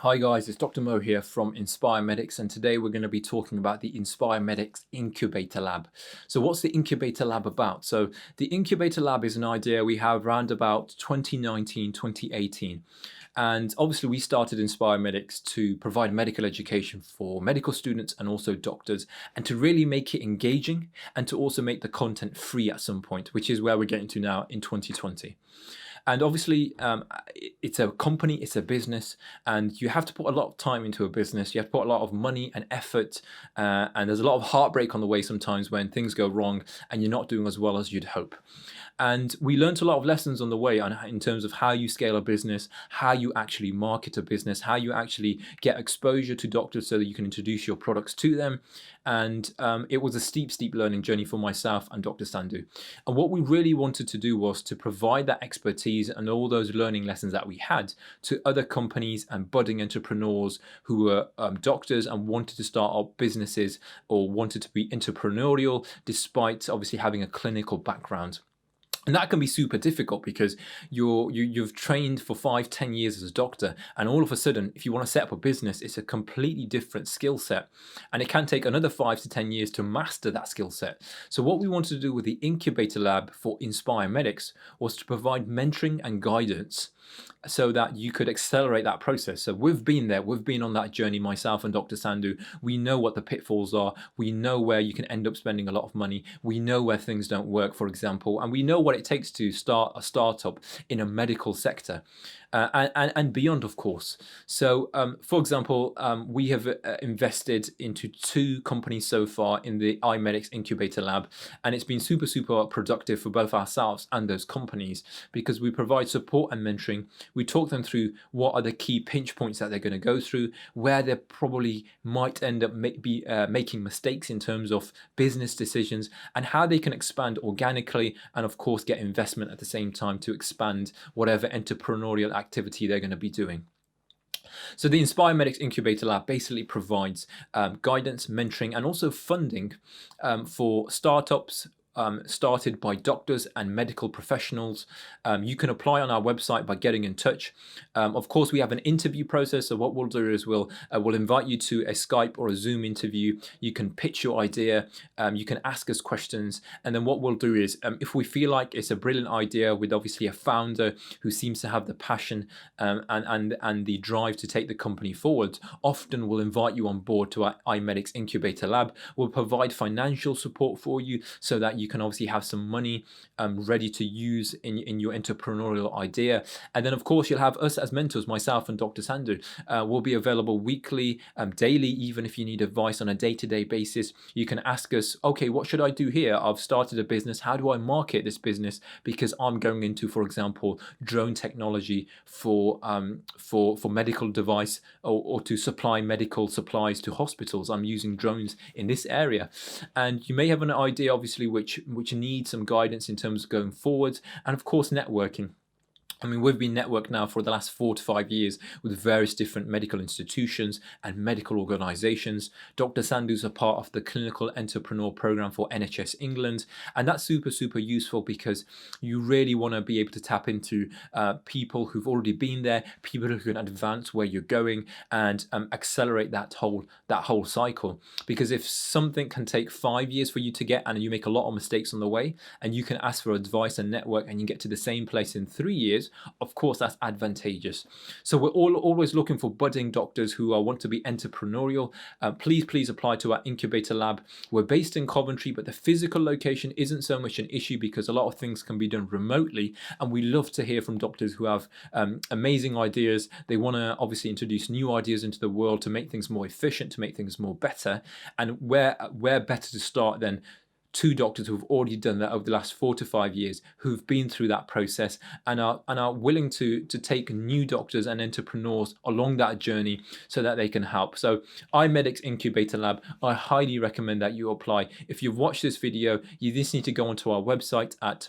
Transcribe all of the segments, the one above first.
Hi guys, it's Dr. Mo here from Inspire Medics, and today we're going to be talking about the Inspire Medics Incubator Lab. So what's the Incubator Lab about? So the Incubator Lab is an idea we have around about 2019, 2018. And obviously we started Inspire Medics to provide medical education for medical students and also doctors, and to really make it engaging and to also make the content free at some point, which is where we're getting to now in 2020. And obviously, it's a company, it's a business, and you have to put a lot of time into a business. You have to put a lot of money and effort, and there's a lot of heartbreak on the way sometimes when things go wrong and you're not doing as well as you'd hope. And we learned a lot of lessons on the way in terms of how you scale a business, how you actually market a business, how you actually get exposure to doctors so that you can introduce your products to them. And it was a steep learning journey for myself and Dr. Sandhu. And what we really wanted to do was to provide that expertise and all those learning lessons that we had to other companies and budding entrepreneurs who were doctors and wanted to start up businesses or wanted to be entrepreneurial despite obviously having a clinical background. And that can be super difficult because you've trained for 5-10 years as a doctor, and all of a sudden, if you want to set up a business, it's a completely different skill set, and it can take another 5 to 10 years to master that skill set. So what we wanted to do with the Incubator Lab for Inspire Medics was to provide mentoring and guidance so that you could accelerate that process. So we've been there, we've been on that journey, myself and Dr. Sandhu. We know what the pitfalls are, we know where you can end up spending a lot of money, we know where things don't work, for example, and we know what it takes to start a startup in a medical sector. And beyond, of course. So, for example, we have invested into 2 companies so far in the iMedics Incubator Lab, and it's been super productive for both ourselves and those companies because we provide support and mentoring. We talk them through what are the key pinch points that they're going to go through, where they probably might end up making mistakes in terms of business decisions, and how they can expand organically and, of course, get investment at the same time to expand whatever entrepreneurial activity they're going to be doing. So the Inspire Medics Incubator Lab basically provides guidance, mentoring, and also funding for startups started by doctors and medical professionals. You can apply on our website by getting in touch. Of course, we have an interview process. So what we'll do is we'll invite you to a Skype or a Zoom interview. You can pitch your idea. You can ask us questions. And then what we'll do is if we feel like it's a brilliant idea with obviously a founder who seems to have the passion and the drive to take the company forward, often we'll invite you on board to our iMedics Incubator Lab. We'll provide financial support for you so that you can obviously have some money ready to use in your entrepreneurial idea. And then, of course, you'll have us as mentors, myself and Dr. Sandhu. Will be available weekly, daily, even if you need advice on a day-to-day basis. You can ask us, okay, what should I do here? I've started a business. How do I market this business? Because I'm going into, for example, drone technology for medical device or to supply medical supplies to hospitals. I'm using drones in this area. And you may have an idea, obviously, which needs some guidance in terms of going forward, and of course networking. I mean, we've been networked now for the last 4 to 5 years with various different medical institutions and medical organisations. Dr. Sandhu's a part of the Clinical Entrepreneur Programme for NHS England, and that's super useful because you really want to be able to tap into people who've already been there, people who can advance where you're going and accelerate that whole cycle. Because if something can take 5 years for you to get and you make a lot of mistakes on the way, and you can ask for advice and network and you get to the same place in 3 years, of course that's advantageous. So we're always looking for budding doctors who want to be entrepreneurial. Please apply to our Incubator Lab. We're based in Coventry, but the physical location isn't so much an issue because a lot of things can be done remotely, and we love to hear from doctors who have amazing ideas. They want to obviously introduce new ideas into the world to make things more efficient, to make things more better, and where better to start than 2 doctors who've already done that over the last 4 to 5 years, who've been through that process and are willing to take new doctors and entrepreneurs along that journey so that they can help. So iMedics Incubator Lab, I highly recommend that you apply. If you've watched this video, you just need to go onto our website at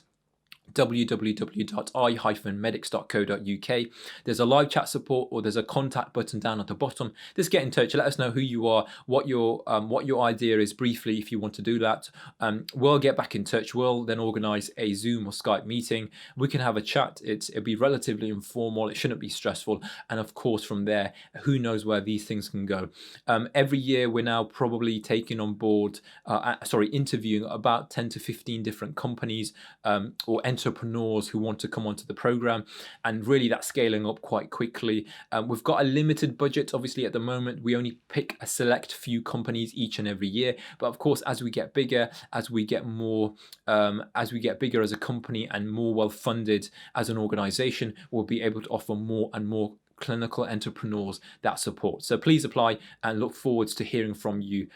www.i-medics.co.uk. There's a live chat support, or there's a contact button down at the bottom. Just get in touch. Let us know who you are, what your idea is briefly, if you want to do that. We'll get back in touch. We'll then organise a Zoom or Skype meeting. We can have a chat. It'll be relatively informal. It shouldn't be stressful. And of course, from there, who knows where these things can go. Every year, we're now probably taking on board, interviewing about 10 to 15 different companies or entrepreneurs who want to come onto the program, and really that's scaling up quite quickly. We've got a limited budget, obviously. At the moment, we only pick a select few companies each and every year, but of course, as we get bigger, as we get bigger as a company and more well funded as an organization, we'll be able to offer more and more clinical entrepreneurs that support. So please apply, and look forward to hearing from you